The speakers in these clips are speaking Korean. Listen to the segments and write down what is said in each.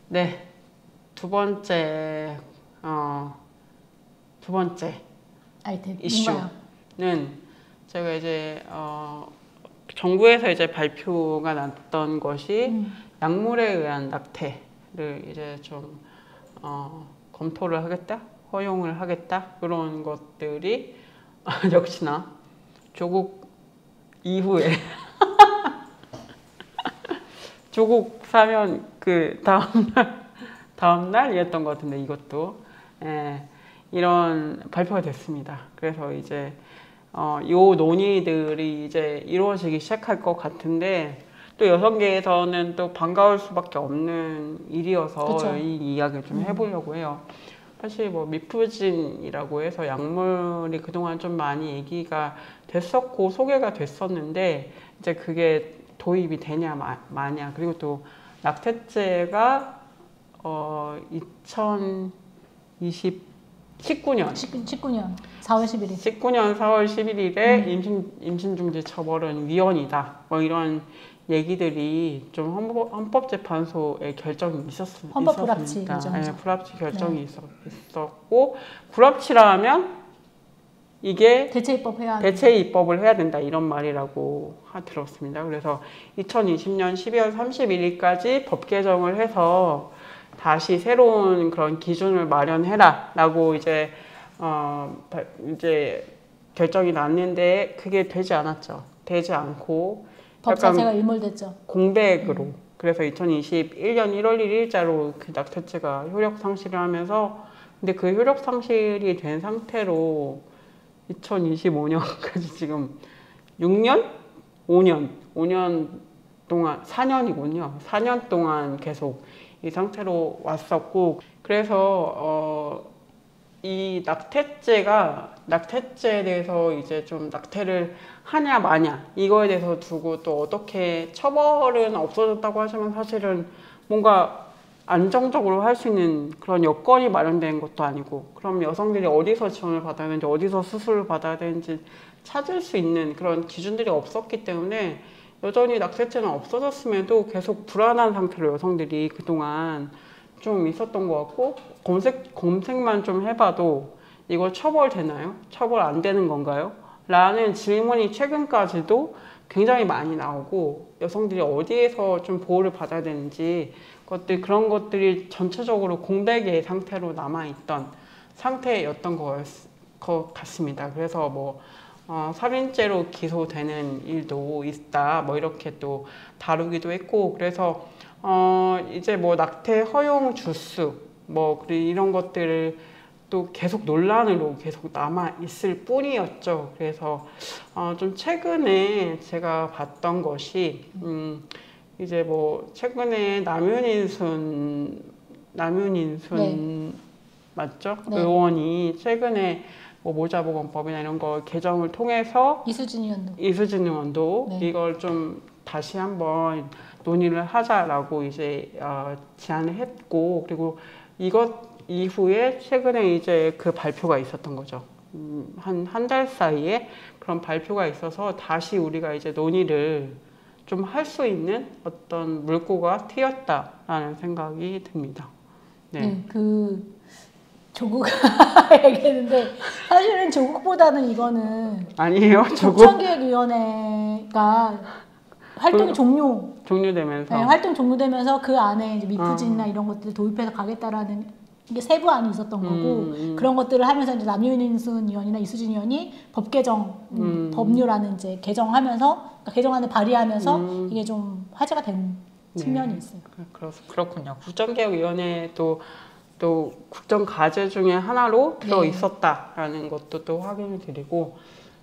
네, 두 번째 아이템 이슈는 뭔가요? 제가 이제 정부에서 이제 발표가 났던 것이 약물에 의한 낙태를 이제 좀 검토를 하겠다, 허용을 하겠다 그런 것들이 역시나 조국 이후에 조국 사면 그 다음날이었던 것 같은데 이것도 이런 발표가 됐습니다. 그래서 이제 요 논의들이 이제 이루어지기 시작할 것 같은데 또 여성계에서는 또 반가울 수밖에 없는 일이어서 그쵸. 이 이야기를 좀 해보려고 해요. 사실 뭐 미프진이라고 해서 약물이 그동안 좀 많이 얘기가 됐었고 소개가 됐었는데 이제 그게 도입이 되냐 마냐 그리고 또 낙태죄가 2019년 4월 11일 19년 4월 11일에 임신 중지 처벌은 위헌이다. 뭐 이런 얘기들이 좀 헌법재판소의 결정이 헌법 불합치 있었습니다. 결정이죠. 네, 불합치 결정이 있었고 불합치라면 이게 대체 입법을 해야 된다 이런 말이라고 들었습니다. 그래서 2020년 12월 31일까지 법 개정을 해서 다시 새로운 그런 기준을 마련해라라고 이제 결정이 났는데 그게 되지 않았죠. 되지 않고 법 자체가 일몰됐죠. 공백으로. 그래서 2021년 1월 1일자로 그 낙태죄가 효력 상실을 하면서 근데 그 효력 상실이 된 상태로 2025년까지 지금 6년? 5년 동안 4년이군요. 4년 동안 계속 이 상태로 왔었고 그래서 이 낙태죄에 대해서 이제 좀 낙태를 하냐 마냐 이거에 대해서 두고 또 어떻게 처벌은 없어졌다고 하지만 사실은 뭔가 안정적으로 할 수 있는 그런 여건이 마련된 것도 아니고 그럼 여성들이 어디서 지원을 받아야 되는지 어디서 수술을 받아야 되는지 찾을 수 있는 그런 기준들이 없었기 때문에 여전히 낙태죄는 없어졌음에도 계속 불안한 상태로 여성들이 그동안 좀 있었던 것 같고 검색만 좀 해봐도 이거 처벌되나요? 처벌 안 되는 건가요? 라는 질문이 최근까지도 굉장히 많이 나오고 여성들이 어디에서 좀 보호를 받아야 되는지 그런 것들이 전체적으로 공백의 상태로 남아있던 상태였던 것 같습니다. 그래서 뭐 살인죄로 기소되는 일도 있다 뭐 이렇게 또 다루기도 했고 그래서 이제 뭐 낙태 허용 주수 뭐 이런 것들을 또 계속 논란으로 계속 남아 있을 뿐이었죠. 그래서 좀 최근에 제가 봤던 것이 이제 뭐 최근에 남윤인순 네. 맞죠? 네. 의원이 최근에 뭐 모자보건법이나 이런 거 개정을 통해서 이수진 의원도 네. 이걸 좀 다시 한번 논의를 하자라고 이제 제안을 했고 그리고 이것 이후에 최근에 이제 그 발표가 있었던 거죠. 한 달 사이에 그런 발표가 있어서 다시 우리가 이제 논의를 좀 할 수 있는 어떤 물꼬가 트였다라는 생각이 듭니다. 네, 그 조국 얘기했는데 사실은 조국보다는 이거는 아니에요. 국정기획위원회가 활동이 종료되면서 활동 종료되면서 그 안에 이제 미프진이나 이런 것들을 도입해서 가겠다라는 이게 세부안이 있었던 거고 그런 것들을 하면서 이제 남윤인순 의원이나 이수진 의원이 법 개정 법률안을 이제 개정하면서 그러니까 개정안을 발의하면서 이게 좀 화제가 된 측면이 있어요. 그렇군요. 국정개혁위원회 또 국정과제 중에 하나로 들어 있었다라는 것도 또 확인을 드리고,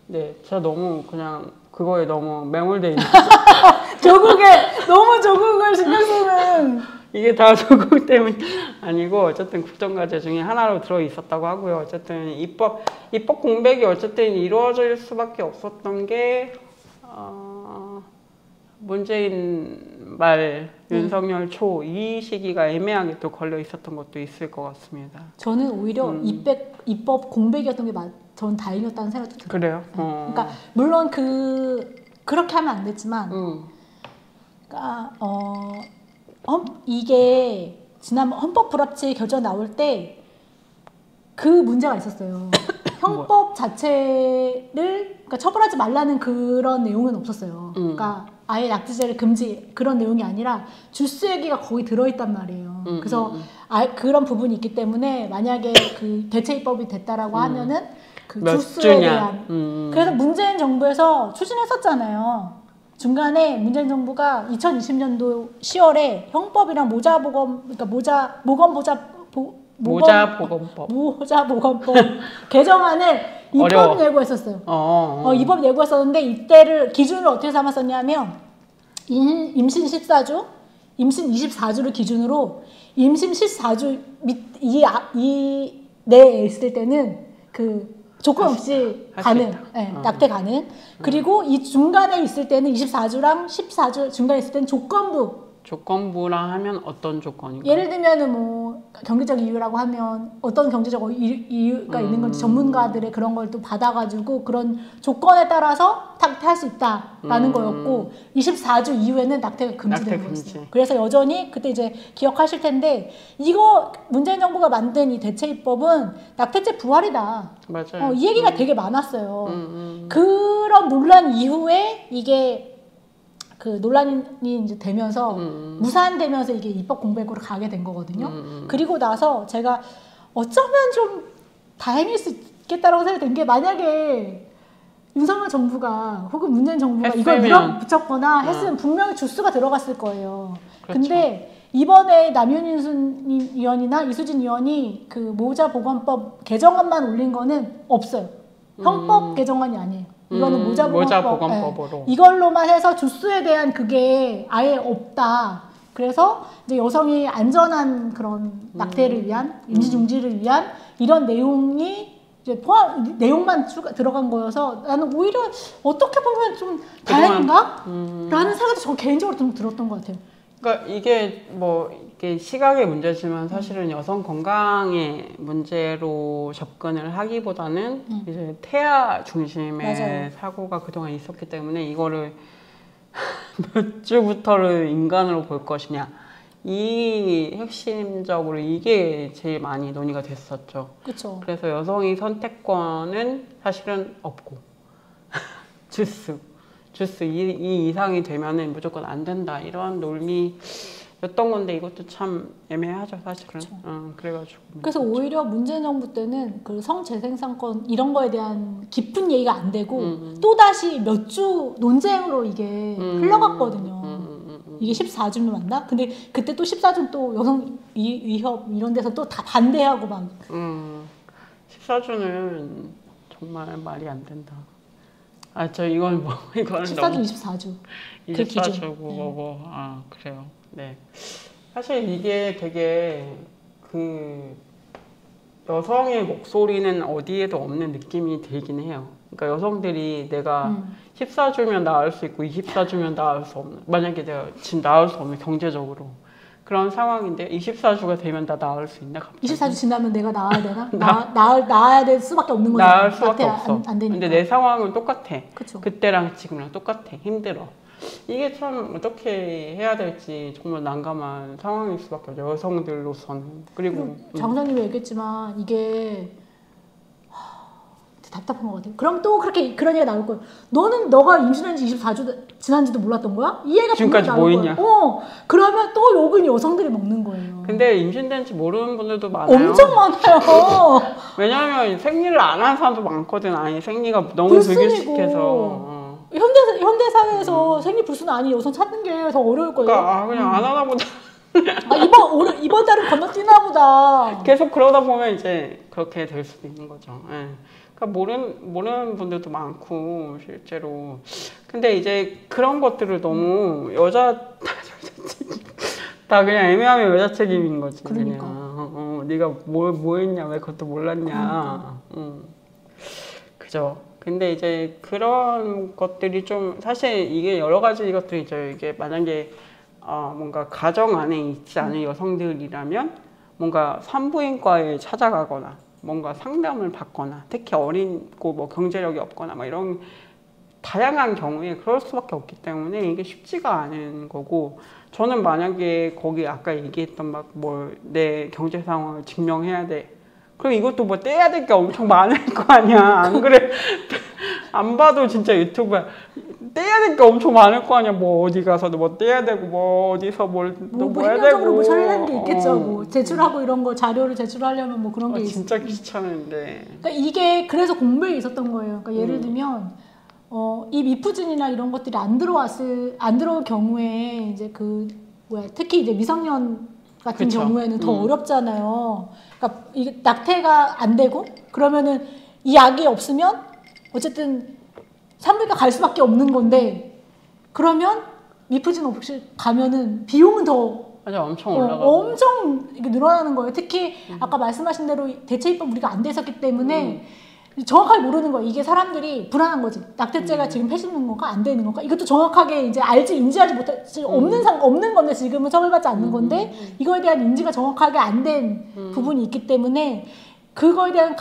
네, 제가 너무 그냥 그거에 너무 매몰돼 있는. 너무 조국을 신경 쓰는. 이게 다 조국 때문이 아니고 어쨌든 국정과제 중에 하나로 들어 있었다고 하고요. 어쨌든 입법 공백이 어쨌든 이루어질 수밖에 없었던 게 문재인 말 윤석열 초 이 시기가 애매하게 또 걸려 있었던 것도 있을 것 같습니다. 저는 오히려 입법 공백이었던 게 전 다행이었다는 생각도 들어요. 그래요? 그러니까 물론 그렇게 하면 안 됐지만, 그러니까 이게 지난 헌법 불합치 결정 나올 때 그 문제가 있었어요. 형법 자체를 그러니까 처벌하지 말라는 그런 내용은 없었어요. 그러니까 아예 낙지죄를 금지 그런 내용이 아니라 주스 얘기가 거기 들어있단 말이에요. 그래서 그런 부분이 있기 때문에 만약에 그 대체 입법이 됐다라고 하면은 그 주스에 대한 그래서 문재인 정부에서 추진했었잖아요. 중간에 문재인 정부가 2020년도 10월에 형법이랑 모자보건 그러니까 모자보건법 개정안을 입법 예고했었어요. 입법 예고했었는데 이때를 기준을 어떻게 삼았었냐면 임신 14주, 임신 24주를 기준으로 임신 14주 이 내에 있을 때는 그 조건 없이 가능, 네, 낙태 가능. 그리고 이 중간에 있을 때는 24주랑 14주 중간에 있을 때는 조건부라 하면 어떤 조건인가요? 예를 들면은 뭐 경제적 이유라고 하면 어떤 경제적 이유가 있는 건지 전문가들의 그런 걸 또 받아가지고 그런 조건에 따라서 낙태할 수 있다라는 거였고 24주 이후에는 낙태가 금지되는 거였어요. 그래서 여전히 그때 이제 기억하실 텐데 이거 문재인 정부가 만든 이 대체 입법은 낙태죄 부활이다. 맞아요. 이 얘기가 되게 많았어요. 그런 논란 이후에 이게 그 논란이 이제 되면서 무산되면서 이게 입법 공백으로 가게 된 거거든요. 그리고 나서 제가 어쩌면 좀 다행일 수 있겠다라고 생각된 게 만약에 윤석열 정부가 혹은 문재인 정부가 이걸 밀어붙였거나 했으면 분명히 주스가 들어갔을 거예요. 그렇죠. 근데 이번에 남윤순 의원이나 이수진 의원이 그 모자보건법 개정안만 올린 거는 없어요. 형법 개정안이 아니에요. 이거는 모자보건법으로 이걸로만 해서 주스에 대한 그게 아예 없다. 그래서 이제 여성이 안전한 그런 낙태를 위한 임시 중지를 위한 이런 내용이 이제 내용만 들어간 거여서 나는 오히려 어떻게 보면 좀 다행인가? 라는 생각도 저 개인적으로 좀 들었던 것 같아요. 그러니까 이게 뭐 이게 시각의 문제지만 사실은 여성 건강의 문제로 접근을 하기보다는 이제 태아 중심의 맞아요. 사고가 그동안 있었기 때문에 이거를 몇 주부터를 인간으로 볼 것이냐 이 핵심적으로 이게 제일 많이 논의가 됐었죠. 그쵸. 그래서 여성의 선택권은 사실은 없고 주스 이 이상이 되면은 무조건 안 된다 이런 논리였던 건데 이것도 참 애매하죠 사실은. 그래가지고 그래서 오히려 문재인 정부 때는 그 성재생산권 이런 거에 대한 깊은 얘기가 안 되고 또 다시 몇 주 논쟁으로 이게 흘러갔거든요. 이게 14주면 맞나? 근데 그때 또 14주 또 여성 위협 이런 데서 또 다 반대하고 막. 14주는 정말 말이 안 된다. 이건 14주, 너무 24주. 24주고 그래요. 네. 사실 이게 되게 그 여성의 목소리는 어디에도 없는 느낌이 들긴 해요. 그러니까 여성들이 내가 14주면 나을 수 있고 24주면 나을 수 없는 만약에 내가 지금 나을 수 없는 경제적으로 그런 상황인데 24주가 되면 나 나을 수 있나 갑자기? 24주 지나면 내가 나아야 되나? 나아야 될 수밖에 없는 거잖아. 나을 수밖에 없어. 안 되니까. 근데 내 상황은 똑같아. 그쵸. 그때랑 지금이랑 똑같아. 힘들어. 이게 참 어떻게 해야 될지 정말 난감한 상황일 수밖에 없죠. 여성들로서는. 그리고 장사님이 얘기했지만 이게 답답한 것 같아요. 그럼 또 그렇게 그런 얘기가 나올 거예요. 너가 임신한 지 24주 지난지도 몰랐던 거야? 이 얘기가 지금까지 뭐 있냐? 그러면 또 욕은 여성들이 먹는 거예요. 근데 임신된 지 모르는 분들도 많아요. 엄청 많아요. 왜냐면 생리를 안 하는 사람도 많거든. 아니 생리가 너무 불규칙해서. 현대 사회에서 생리 불순 아닌 여성 찾는 게 더 어려울 거예요. 그러니까 그냥 안 하나 보다. 이번 달은 건너뛰나 보다. 계속 그러다 보면 이제 그렇게 될 수도 있는 거죠. 예. 그러니까 모르는 분들도 많고 실제로. 근데 이제 그런 것들을 너무 다 그냥 애매하면 여자 책임인 거지. 그러니까. 그냥. 네가 뭐 했냐, 왜 그것도 몰랐냐. 그죠. 근데 이제 그런 것들이 좀 사실 이게 여러 가지 것들이 이게 만약에 뭔가 가정 안에 있지 않은 여성들이라면 뭔가 산부인과에 찾아가거나 뭔가 상담을 받거나 특히 어리고 뭐 경제력이 없거나 막 이런 다양한 경우에 그럴 수밖에 없기 때문에 이게 쉽지가 않은 거고 저는 만약에 거기 아까 얘기했던 막 뭐 내 경제 상황을 증명해야 돼. 그럼 이것도 뭐 떼야 될 게 엄청 많을 거 아니야. 안 그래? 안 봐도 진짜 유튜브야. 떼야 될 게 엄청 많을 거 아니야. 뭐 어디 가서도 뭐 떼야 되고 뭐 어디서 뭘 뭐 해야 행정적으로 되고. 뭐 처리하는 게 있겠죠. 뭐 제출하고 이런 거 자료를 제출하려면 뭐 그런 게 진짜 귀찮은데. 그러니까 이게 그래서 공부에 있었던 거예요. 그러니까 예를 들면 이 미프진이나 이런 것들이 안 들어올 경우에 이제 그 뭐야 특히 이제 미성년 같은 그쵸. 경우에는 더 어렵잖아요. 그러니까 이게 낙태가 안 되고 그러면은 이 약이 없으면 어쨌든 산부인과 갈 수밖에 없는 건데 그러면 미프진 없이 가면은 비용은 더 맞아, 엄청 올라가고. 엄청 이게 늘어나는 거예요. 특히 아까 말씀하신 대로 대체 입법 우리가 안 됐었기 때문에 정확하게 모르는 거예요. 이게 사람들이 불안한 거지. 낙태죄가 지금 폐지되는 건가 안 되는 건가? 이것도 정확하게 이제 인지하지 못하지 없는 건데 지금은 처벌받지 않는 건데 이거에 대한 인지가 정확하게 안 된 부분이 있기 때문에 그거에 대한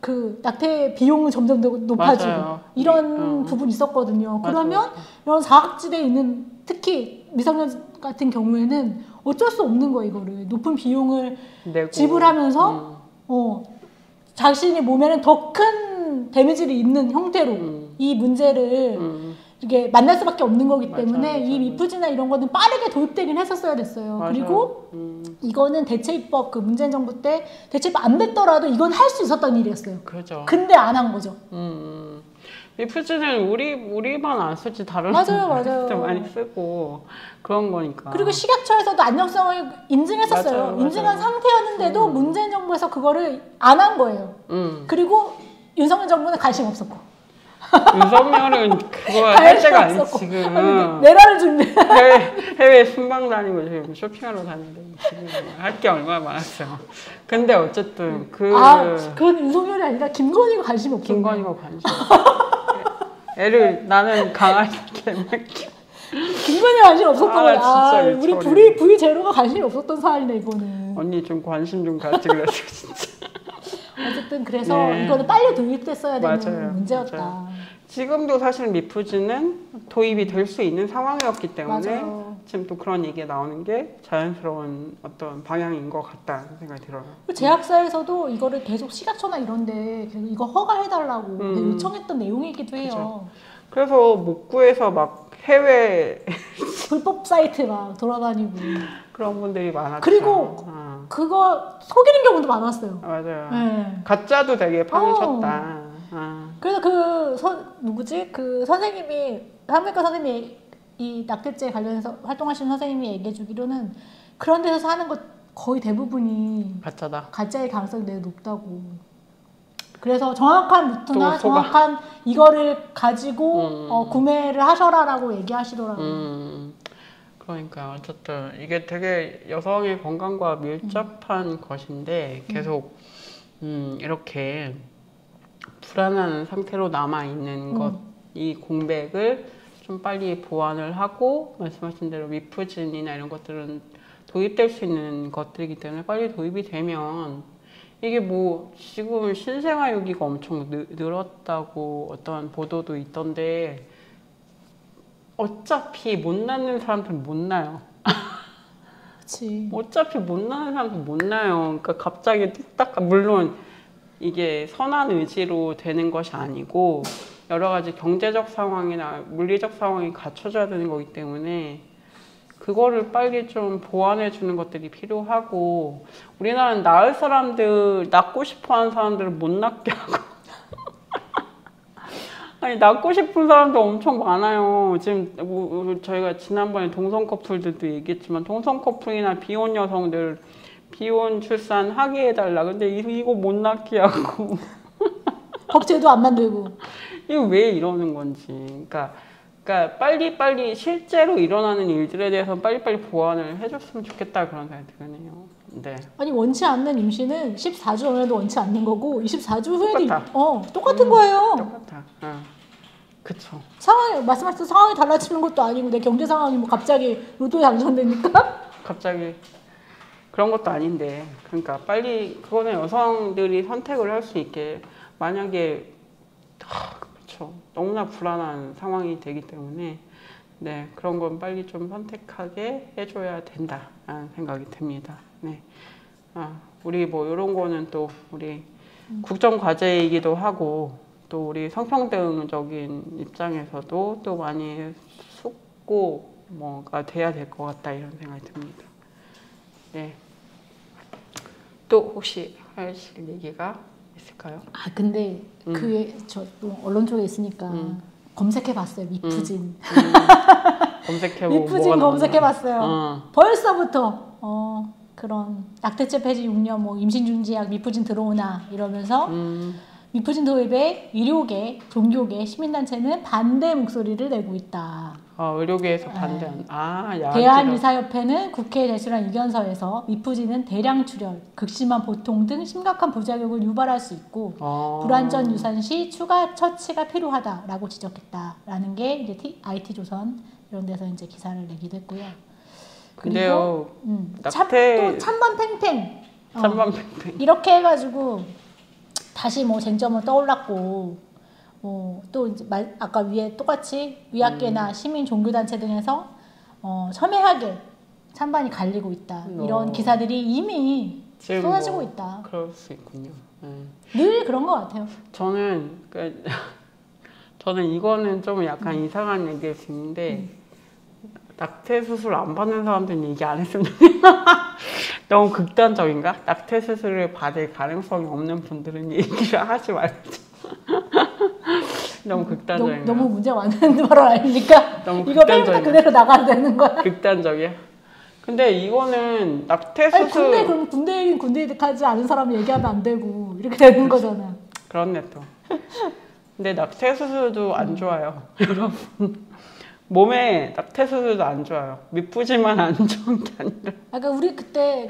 그 낙태 비용은 점점 더 높아지고 맞아요. 이런 부분이 있었거든요. 그러면 이런 사각지대에 있는 특히 미성년 같은 경우에는 어쩔 수 없는 거예요. 이거를 높은 비용을 내고. 지불하면서 자신의 몸에는 더 큰 데미지를 입는 형태로 이 문제를 이게 만날 수밖에 없는 거기 때문에 이 미프지나 이런 거는 빠르게 도입되긴 했었어야 됐어요. 맞아. 그리고 이거는 대체 입법 그 문재인 정부 때 대체 입법 안 됐더라도 이건 할 수 있었던 일이었어요. 그죠. 근데 안 한 거죠. 미프지는 우리만 안 쓰지 다른 맞아요. 사람들도 많이 쓰고 그런 거니까. 그리고 식약처에서도 안정성을 인증했었어요. 맞아요. 인증한 상태였는데도 문재인 정부에서 그거를 안 한 거예요. 그리고 윤석열 정부는 관심 없었고. 윤석열은 그거 할 때가 아니지 지금. 내라를 준비. 해외 순방 다니고 지금 쇼핑하러 다니는데 지금 할 게 얼마나 많았어요. 근데 어쨌든 그건 윤석열이 아니라 김건희가 관심이 없었네. 김건희가 관심. 애를 나는 강아지 개맥. 김건희 관심 없었던 거야. 진짜 우리 V 제로가 관심이 없었던 사안이네 이거는. 언니 좀 관심 좀 가지 그랬어 진짜. 어쨌든 그래서 이거는 빨리 도입됐어야 되는 맞아요. 문제였다. 맞아요. 지금도 사실 미프지는 도입이 될 수 있는 상황이었기 때문에 맞아요. 지금 또 그런 얘기가 나오는 게 자연스러운 어떤 방향인 것 같다는 생각이 들어요. 제약사에서도 이거를 계속 식약처나 이런데 계속 이거 허가해달라고 요청했던 내용이기도 해요. 그쵸. 그래서 못 구해서 막 해외 불법 사이트 막 돌아다니고 그런 분들이 많았죠. 그리고 그거 속이는 경우도 많았어요. 맞아요. 네. 가짜도 되게 파묻혔다. 그래서 누구지? 그 선생님이 산부인과 선생님이 이 낙태죄 관련해서 활동하시는 선생님이 얘기해 주기로는 그런 데서 사는 것 거의 대부분이 가짜다. 가짜의 가능성이 되게 높다고. 그래서 정확한 루트나 또 정확한 이거를 가지고 구매를 하셔라라고 얘기하시더라고요. 그러니까 어쨌든 이게 되게 여성의 건강과 밀접한 것인데 계속 이렇게 불안한 상태로 남아 있는 것, 이 공백을 좀 빨리 보완을 하고 말씀하신 대로 미프진이나 이런 것들은 도입될 수 있는 것들이기 때문에 빨리 도입이 되면 이게 뭐 지금 신생아유기가 엄청 늘었다고 어떤 보도도 있던데 어차피 못 낳는 사람들은 못 낳아요. 그치. 어차피 못 낳는 사람들은 못 낳아요. 그러니까 갑자기 뚝딱 물론 이게 선한 의지로 되는 것이 아니고 여러 가지 경제적 상황이나 물리적 상황이 갖춰져야 되는 거기 때문에 그거를 빨리 좀 보완해 주는 것들이 필요하고 우리나라는 낳을 사람들, 낳고 싶어 하는 사람들을 못 낳게 하고 아니 낳고 싶은 사람도 엄청 많아요. 지금 저희가 지난번에 동성 커플들도 얘기했지만 동성 커플이나 비혼 여성들 비혼 출산 하게 해달라. 근데 이거 못 낳게 하고 법제도 안 만들고 이거 왜 이러는 건지. 그러니까 빨리 실제로 일어나는 일들에 대해서 빨리빨리 보완을 해줬으면 좋겠다 그런 생각이 드네요. 네. 아니 원치 않는 임신은 14주 전에도 원치 않는 거고 24주 후에도 똑같아. 똑같은 거예요. 똑같아. 그쵸. 상황이 말씀하신 상황이 달라지는 것도 아니고 내 경제 상황이 뭐 갑자기 로또에 당첨되니까 갑자기 그런 것도 아닌데 그러니까 빨리 그거는 여성들이 선택을 할 수 있게 만약에 그렇죠. 너무나 불안한 상황이 되기 때문에 네, 그런 건 빨리 좀 선택하게 해줘야 된다라는 생각이 듭니다. 네. 우리 뭐 이런 거는 또 우리 국정 과제이기도 하고 또 우리 성평등적인 입장에서도 또 많이 숙고 뭐가 돼야 될 것 같다 이런 생각이 듭니다. 네. 또 혹시 하실 얘기가 있을까요? 근데 저 또 언론 쪽에 있으니까 검색해봤어요. 미프진. 검색해보고 미프진 검색해봤어요. 벌써부터 그런 낙태죄 폐지 6년 뭐 임신 중지약 미프진 들어오나 이러면서 미프진 도입에 의료계, 종교계, 시민단체는 반대 목소리를 내고 있다. 의료계에서 반대한. 대한의사협회는 국회에 제출한 의견서에서 미프진은 대량 출혈, 극심한 보통 등 심각한 부작용을 유발할 수 있고 불완전 유산 시 추가 처치가 필요하다라고 지적했다라는 게 이제 IT조선 이런 데서 이제 기사를 내기도 했고요. 그리고 또 찬반 팽팽. 이렇게 해가지고 다시 뭐 쟁점은 떠올랐고. 또 이제 아까 위에 똑같이 의학계나 시민 종교단체 등에서 첨예하게 찬반이 갈리고 있다. 이런 기사들이 이미 쏟아지고 있다. 그럴 수 있군요. 늘 그런 것 같아요. 저는 이거는 좀 약간 이상한 얘기일 수 있는데 낙태 수술 안 받는 사람들은 얘기 안 했으면 너무 극단적인가? 낙태 수술을 받을 가능성이 없는 분들은 얘기를 하지 말자. 너무 극단적이야. 너무 문제가 많은 발언 아닙니까? 너무 이거 페이부터 그대로 나가야 되는 거야. 극단적이야. 근데 이거는 낙태 수술. 그럼 군대 가지 않은 사람 얘기하면 안 되고 이렇게 되는 거잖아. 그렇네 또. 근데 낙태 수술도 안 좋아요, 여러분. 몸에 낙태 수술도 안 좋아요. 미프지만 안 좋은 게 아니라. 아까 우리 그때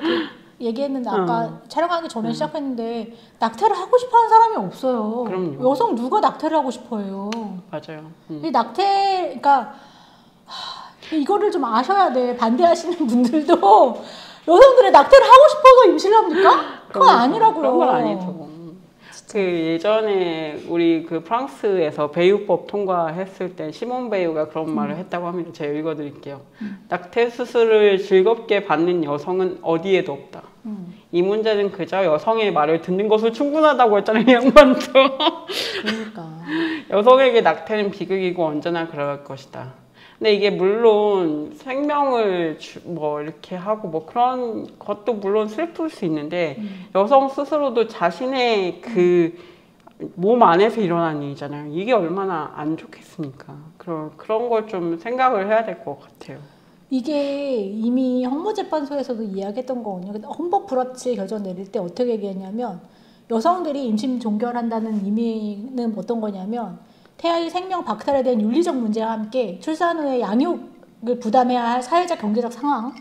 얘기했는데 아까 촬영하기 전에 시작했는데 낙태를 하고 싶어하는 사람이 없어요. 그럼요. 여성 누가 낙태를 하고 싶어해요. 맞아요. 이 그러니까 이거를 좀 아셔야 돼. 반대하시는 분들도 여성들의 낙태를 하고 싶어서 임신을 합니까? 그건 아니라고요. 그런 건 아니죠. 그 예전에 우리 그 프랑스에서 배우법 통과했을 때 시몬 베유가 그런 말을 했다고 합니다. 제가 읽어드릴게요. 낙태 수술을 즐겁게 받는 여성은 어디에도 없다. 이 문제는 그저 여성의 말을 듣는 것으로 충분하다고 했잖아요, 이 양반도. 그러니까 여성에게 낙태는 비극이고 언제나 그럴 것이다. 근데 이게 물론 생명을 뭐 이렇게 하고 뭐 그런 것도 물론 슬플 수 있는데 여성 스스로도 자신의 그 몸 안에서 일어나는 일이잖아요. 이게 얼마나 안 좋겠습니까? 그런 걸 좀 생각을 해야 될 것 같아요. 이게 이미 헌법재판소에서도 이야기했던 거거든요. 헌법 불합치 결정 내릴 때 어떻게 얘기했냐면 여성들이 임신 종결한다는 의미는 어떤 거냐면 태아의 생명 박탈에 대한 윤리적 문제와 함께 출산 후에 양육을 부담해야 할 사회적 경제적 상황,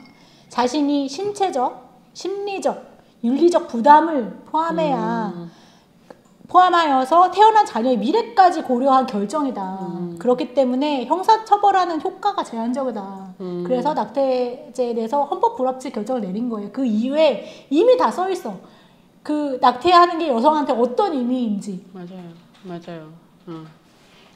자신이 신체적, 심리적, 윤리적 부담을 포함하여서 태어난 자녀의 미래까지 고려한 결정이다. 그렇기 때문에 형사처벌하는 효과가 제한적이다. 그래서 낙태죄에 대해서 헌법 불합치 결정을 내린 거예요. 그 이후에 이미 다 써 있어. 그 낙태하는 게 여성한테 어떤 의미인지. 맞아요.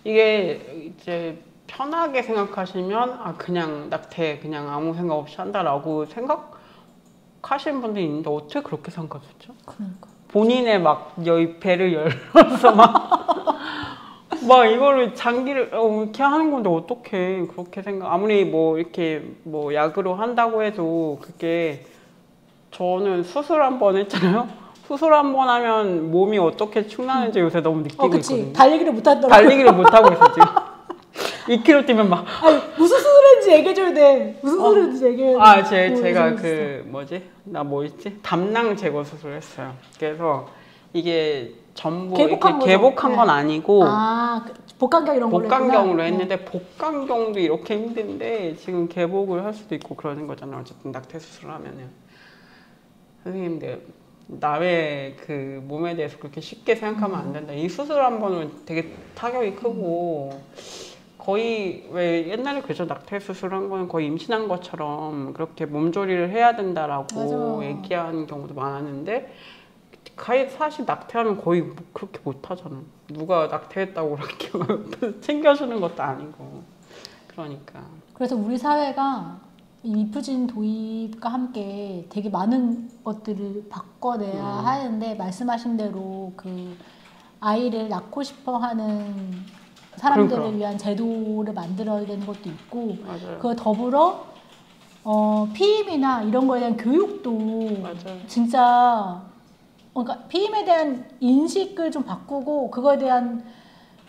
이게 이제 편하게 생각하시면 그냥 낙태 그냥 아무 생각 없이 한다라고 생각하시는 분들이 있는데 어떻게 그렇게 생각하셨죠? 그러니까. 본인의 막 배를 열어서 막 이거를 장기를 이렇게 하는 건데 어떻게 그렇게 아무리 뭐 이렇게 뭐 약으로 한다고 해도 그게 저는 수술 한 번 했잖아요. 수술 한 번 하면 몸이 어떻게 축나는지 요새 너무 느끼고 있거든요. 달리기를 못하더라고요. 달리기를 못하고 있어 지금. 2km 뛰면 막. 무슨 수술인지 얘기해줘야 돼. 무슨 수술인지 얘기해야 돼. 제가 나 뭐 있지? 담낭 제거 수술을 했어요. 그래서 이게 전부 개복한 건 아니고. 복강경 이런 걸로 복강경으로 했는데 복강경도 이렇게 힘든데 지금 개복을 할 수도 있고 그러는 거잖아요. 어쨌든 낙태 수술을 하면은. 선생님들. 남의 그 몸에 대해서 그렇게 쉽게 생각하면 안 된다. 이 수술 한 번은 되게 타격이 크고 거의 왜 옛날에 그죠? 낙태 수술한 거는 거의 임신한 것처럼 그렇게 몸조리를 해야 된다라고 얘기하는 경우도 많았는데 사실 낙태하면 거의 뭐 그렇게 못하잖아. 누가 낙태했다고 그렇게 챙겨주는 것도 아니고. 그러니까. 그래서 우리 사회가 이 미프진 도입과 함께 되게 많은 것들을 바꿔내야 하는데 말씀하신 대로 그 아이를 낳고 싶어 하는 사람들을 그러니까. 위한 제도를 만들어야 되는 것도 있고 맞아요. 그 더불어 피임이나 이런 거에 대한 교육도 맞아요. 진짜 그러니까 피임에 대한 인식을 좀 바꾸고 그거에 대한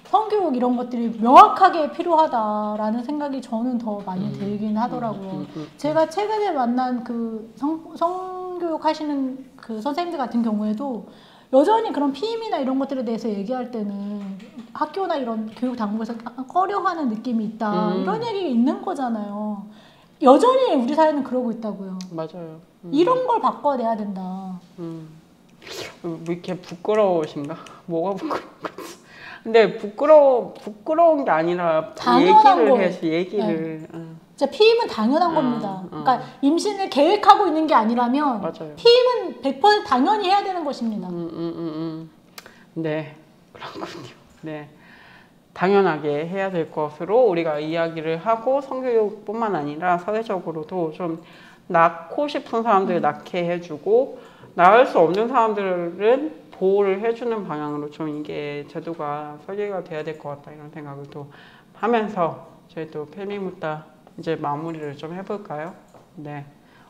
성교육 이런 것들이 명확하게 필요하다라는 생각이 저는 더 많이 들긴 하더라고요. 제가 최근에 만난 그 성교육 하시는 그 선생님들 같은 경우에도 여전히 그런 피임이나 이런 것들에 대해서 얘기할 때는 학교나 이런 교육 당국에서 약간 꺼려하는 느낌이 있다. 이런 얘기가 있는 거잖아요. 여전히 우리 사회는 그러고 있다고요. 맞아요. 이런 걸 바꿔내야 된다. 뭐 이렇게 부끄러우신가? 뭐가 부끄러운 거지? 근데 부끄러운 게 아니라 당연한 얘기를 거예요. 해서 얘기를. 진짜 피임은 당연한 겁니다. 그러니까 임신을 계획하고 있는 게 아니라면 맞아요. 피임은 100% 당연히 해야 되는 것입니다. 네, 그렇군요. 네. 당연하게 해야 될 것으로 우리가 이야기를 하고 성교육뿐만 아니라 사회적으로도 좀 낳고 싶은 사람들 낳게 해주고 낳을 수 없는 사람들은 보호를 해주는 방향으로 좀 이게 제도가 설계가 돼야 될 것 같다 이런 생각을 또 하면서 저희 또 펠미묻다 이제 마무리를 좀 해볼까요? 네.